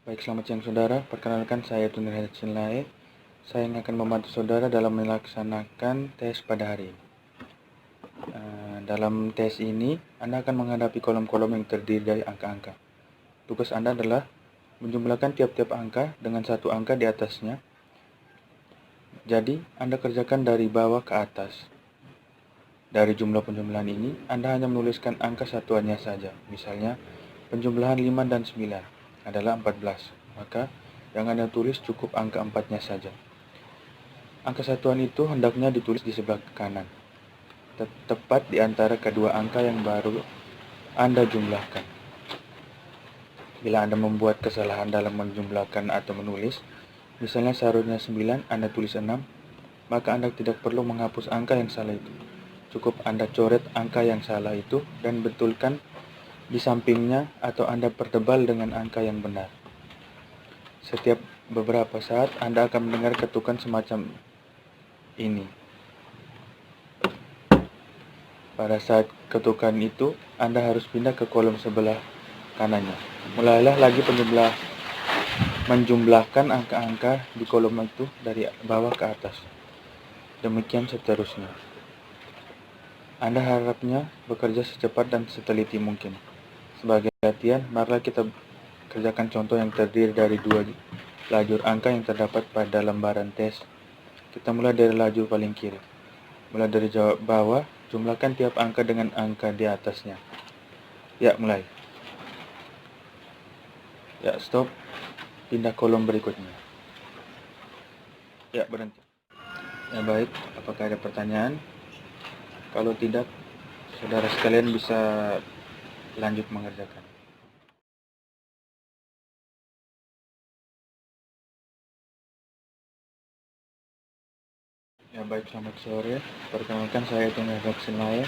Baik, selamat siang saudara. Perkenalkan saya Tunir Sinlae. Saya yang akan membantu saudara dalam melaksanakan tes pada hari ini. Dalam tes ini, Anda akan menghadapi kolom-kolom yang terdiri dari angka-angka. Tugas Anda adalah menjumlahkan tiap-tiap angka dengan satu angka di atasnya. Jadi, Anda kerjakan dari bawah ke atas. Dari jumlah penjumlahan ini, Anda hanya menuliskan angka satuannya saja. Misalnya, penjumlahan 5 dan 9 adalah 14. Maka, yang Anda tulis cukup angka 4-nya saja. Angka satuan itu hendaknya ditulis di sebelah kanan, tepat di antara kedua angka yang baru Anda jumlahkan. Bila Anda membuat kesalahan dalam menjumlahkan atau menulis, misalnya seharusnya 9, Anda tulis 6, maka Anda tidak perlu menghapus angka yang salah itu. Cukup Anda coret angka yang salah itu dan betulkan di sampingnya atau Anda pertebal dengan angka yang benar. Setiap beberapa saat Anda akan mendengar ketukan semacam ini. Pada saat ketukan itu, Anda harus pindah ke kolom sebelah kanannya. Mulailah lagi menjumlahkan angka-angka di kolom itu dari bawah ke atas. Demikian seterusnya. Anda harapnya bekerja secepat dan seteliti mungkin. Sebagai latihan, marilah kita kerjakan contoh yang terdiri dari dua lajur angka yang terdapat pada lembaran tes. Kita mulai dari lajur paling kiri. Mulai dari bawah, jumlahkan tiap angka dengan angka di atasnya. Ya, mulai. Ya, stop. Pindah kolom berikutnya. Ya, berhenti. Ya, baik. Apakah ada pertanyaan? Kalau tidak, saudara sekalian bisa lanjut mengerjakan. Ya, baik. Selamat sore. Perkenalkan, saya Tunir Sinlae.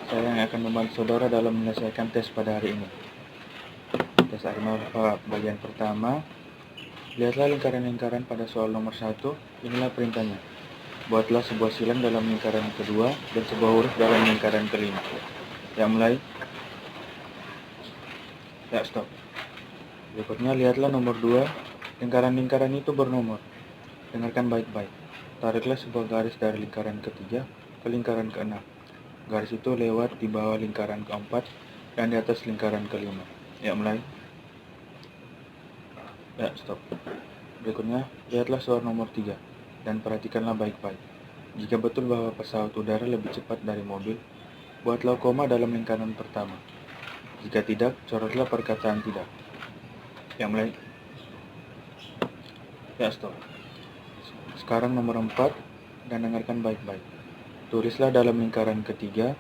Saya yang akan membantu saudara dalam menyelesaikan tes pada hari ini. Tes Arnold bagian pertama. Lihatlah lingkaran-lingkaran pada soal nomor 1. Inilah perintahnya. Buatlah sebuah silang dalam lingkaran kedua dan sebuah huruf dalam lingkaran kelima. Ya, mulai. Ya, stop. Berikutnya, lihatlah nomor 2. Lingkaran-lingkaran itu bernomor. Dengarkan baik-baik. Tariklah sebuah garis dari lingkaran ketiga ke lingkaran keenam. Garis itu lewat di bawah lingkaran keempat dan di atas lingkaran kelima. Ya, mulai. Ya, stop. Berikutnya, lihatlah soal nomor 3 dan perhatikanlah baik-baik. Jika betul bahwa pesawat udara lebih cepat dari mobil, buatlah koma dalam lingkaran pertama. Jika tidak, coretlah perkataan tidak. Ya, mulai. Ya, stop. Sekarang nomor 4 dan dengarkan baik-baik. Tulislah dalam lingkaran ketiga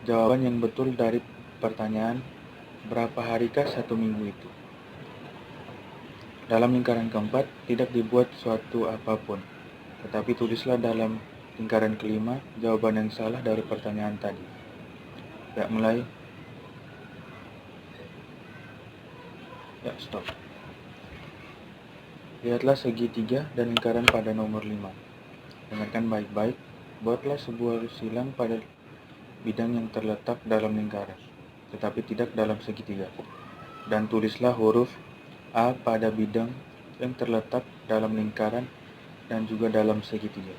jawaban yang betul dari pertanyaan berapa harikah satu minggu itu. Dalam lingkaran keempat, tidak dibuat suatu apapun, tetapi tulislah dalam lingkaran kelima jawaban yang salah dari pertanyaan tadi. Ya, mulai. Ya, stop. Lihatlah segitiga dan lingkaran pada nomor 5. Dengarkan baik-baik. Buatlah sebuah silang pada bidang yang terletak dalam lingkaran, tetapi tidak dalam segitiga. Dan tulislah huruf A pada bidang yang terletak dalam lingkaran dan juga dalam segitiga.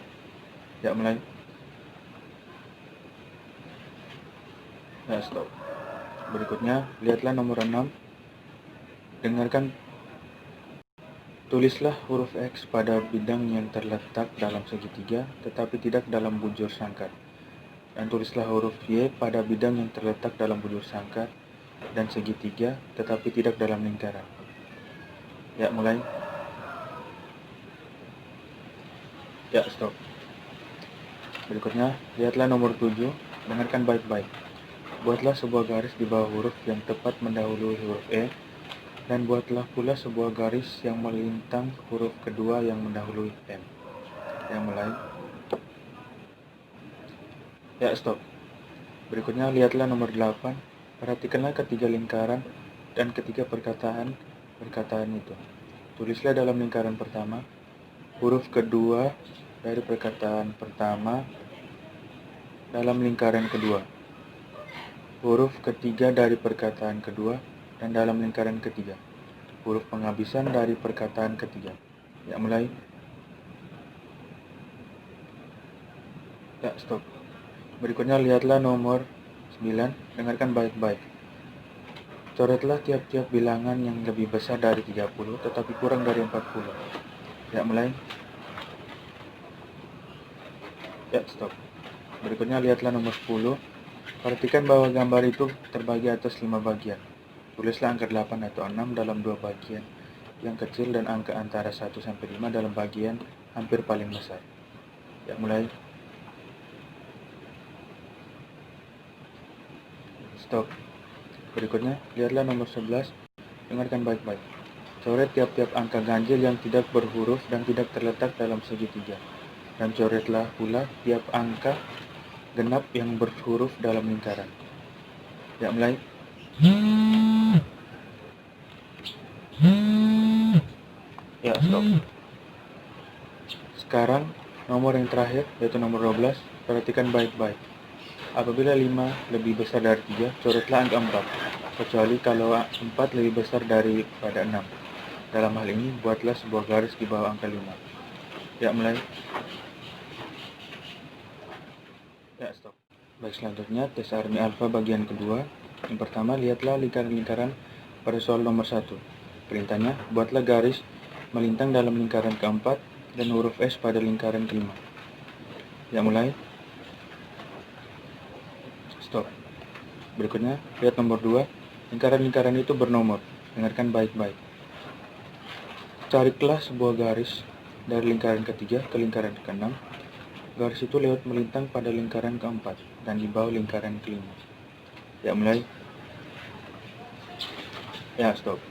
Ya, mulai. Ya, stop. Berikutnya, lihatlah nomor 6. Dengarkan. Tulislah huruf X pada bidang yang terletak dalam segitiga, tetapi tidak dalam bujur sangkar. Dan tulislah huruf Y pada bidang yang terletak dalam bujur sangkar dan segitiga, tetapi tidak dalam lingkaran. Ya, mulai. Ya, stop. Berikutnya, lihatlah nomor 7. Dengarkan baik-baik. Buatlah sebuah garis di bawah huruf yang tepat mendahului huruf E, dan buatlah pula sebuah garis yang melintang huruf kedua yang mendahului M. Yang mulai. Ya, stop. Berikutnya, lihatlah nomor 8. Perhatikanlah ketiga lingkaran dan ketiga perkataan itu. Tulislah dalam lingkaran pertama huruf kedua dari perkataan pertama dalam lingkaran kedua, huruf ketiga dari perkataan kedua dan dalam lingkaran ketiga, huruf penghabisan dari perkataan ketiga. Ya, mulai. Ya, stop. Berikutnya lihatlah nomor 9, dengarkan baik-baik. Coretlah tiap-tiap bilangan yang lebih besar dari 30 tetapi kurang dari 40. Ya, mulai. Ya, stop. Berikutnya lihatlah nomor 10. Perhatikan bahwa gambar itu terbagi atas 5 bagian. Tulislah angka 8 atau 6 dalam 2 bagian yang kecil dan angka antara 1 sampai 5 dalam bagian hampir paling besar. Ya, mulai. Stop. Berikutnya, lihatlah nomor 11. Dengarkan baik-baik. Coret tiap-tiap angka ganjil yang tidak berhuruf dan tidak terletak dalam segitiga. Dan coretlah pula tiap angka genap yang berhuruf dalam lingkaran. Ya, mulai. Ya, stop. Sekarang, nomor yang terakhir, yaitu nomor 12. Perhatikan baik-baik. Apabila 5 lebih besar dari 3, coretlah angka 4. Kecuali kalau 4 lebih besar daripada 6. Dalam hal ini, buatlah sebuah garis di bawah angka 5. Ya, mulai. Ya, stop. Baik, selanjutnya tes Army Alpha bagian kedua. Yang pertama, lihatlah lingkaran-lingkaran pada soal nomor 1. Perintahnya, buatlah garis melintang dalam lingkaran keempat dan huruf S pada lingkaran kelima. Ya, mulai. Stop. Berikutnya, lihat nomor 2. Lingkaran-lingkaran itu bernomor. Dengarkan baik-baik. Carilah sebuah garis dari lingkaran ketiga ke lingkaran keenam. Garis itu lewat melintang pada lingkaran keempat dan di bawah lingkaran kelima. Ya, mulai. Ya, stop.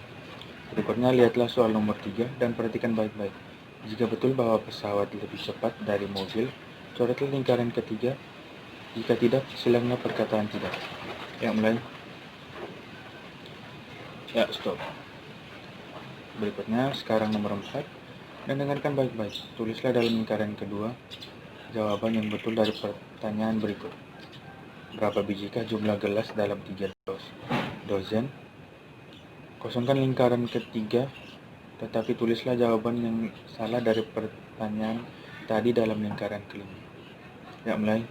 Berikutnya, lihatlah soal nomor 3 dan perhatikan baik-baik. Jika betul bahwa pesawat lebih cepat dari mobil, coretlah lingkaran ketiga. Jika tidak, silanglah perkataan tidak. Ya, mulai. Ya, stop. Berikutnya, sekarang nomor 4. Dan dengarkan baik-baik. Tulislah dalam lingkaran kedua jawaban yang betul dari pertanyaan berikut. Berapa bijikah jumlah gelas dalam 3 dozen? Kosongkan lingkaran ketiga, tetapi tulislah jawaban yang salah dari pertanyaan tadi dalam lingkaran kelima. Ya, mulai.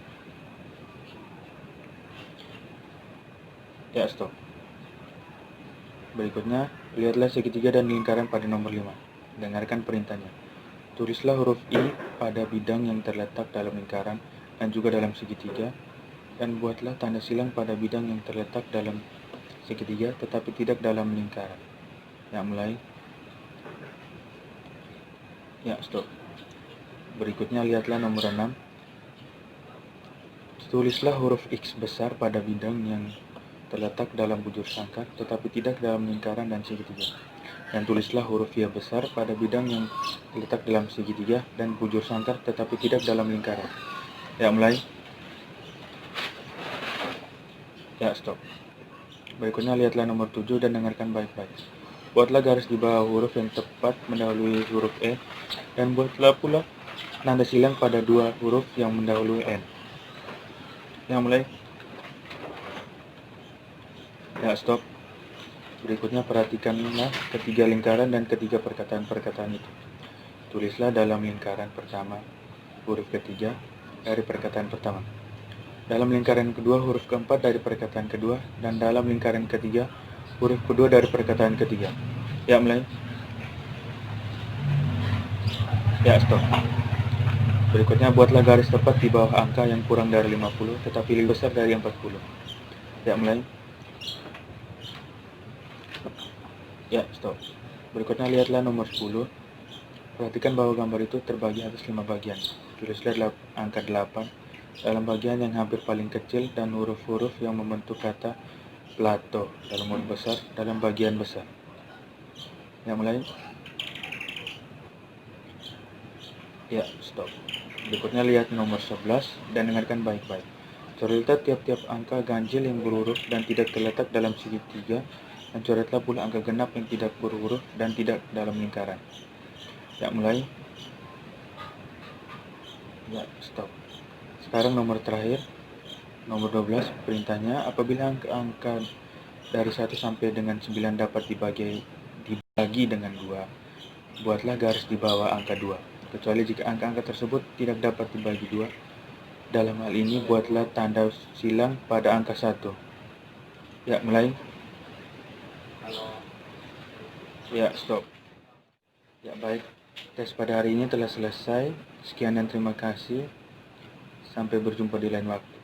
Ya, stop. Berikutnya, lihatlah segitiga dan lingkaran pada nomor 5. Dengarkan perintahnya. Tulislah huruf I pada bidang yang terletak dalam lingkaran dan juga dalam segitiga, dan buatlah tanda silang pada bidang yang terletak dalam segitiga tetapi tidak dalam lingkaran. Ya, mulai. Ya, stop. Berikutnya, lihatlah nomor 6. Tulislah huruf X besar pada bidang yang terletak dalam bujur sangkar tetapi tidak dalam lingkaran dan segitiga. Dan tulislah huruf Y besar pada bidang yang terletak dalam segitiga dan bujur sangkar tetapi tidak dalam lingkaran. Ya, mulai. Ya, stop. Berikutnya, lihatlah nomor 7 dan dengarkan baik-baik. Buatlah garis di bawah huruf yang tepat mendahului huruf E dan buatlah pula tanda silang pada 2 huruf yang mendahului N. Ya, mulai. Ya, stop. Berikutnya, perhatikanlah ketiga lingkaran dan ketiga perkataan-perkataan itu. Tulislah dalam lingkaran pertama huruf ketiga dari perkataan pertama. Dalam lingkaran kedua huruf keempat dari perkataan kedua, dan dalam lingkaran ketiga huruf kedua dari perkataan ketiga. Ya, mulai. Ya, stop. Berikutnya, buatlah garis tepat di bawah angka yang kurang dari 50 tetapi lebih besar dari 40. Ya, mulai. Ya, stop. Berikutnya, lihatlah nomor 10. Perhatikan bahwa gambar itu terbagi atas 5 bagian. Tulislah angka 8 dalam bagian yang hampir paling kecil dan huruf-huruf yang membentuk kata Plato dalam huruf besar dalam bagian besar. Ya, mulai. Ya, stop. Berikutnya, lihat nomor 11 dan dengarkan baik-baik. Coretlah tiap-tiap angka ganjil yang berhuruf dan tidak terletak dalam segitiga, dan coretlah pula angka genap yang tidak berhuruf dan tidak dalam lingkaran. Ya, mulai. Ya, stop. Sekarang nomor terakhir, nomor 12, perintahnya apabila angka-angka dari 1 sampai dengan 9 dapat dibagi lagi dengan 2. Buatlah garis di bawah angka 2, kecuali jika angka-angka tersebut tidak dapat dibagi 2. Dalam hal ini, buatlah tanda silang pada angka 1. Ya, mulai. Ya, stop. Ya, baik. Tes pada hari ini telah selesai. Sekian dan terima kasih. Sampai berjumpa di lain waktu.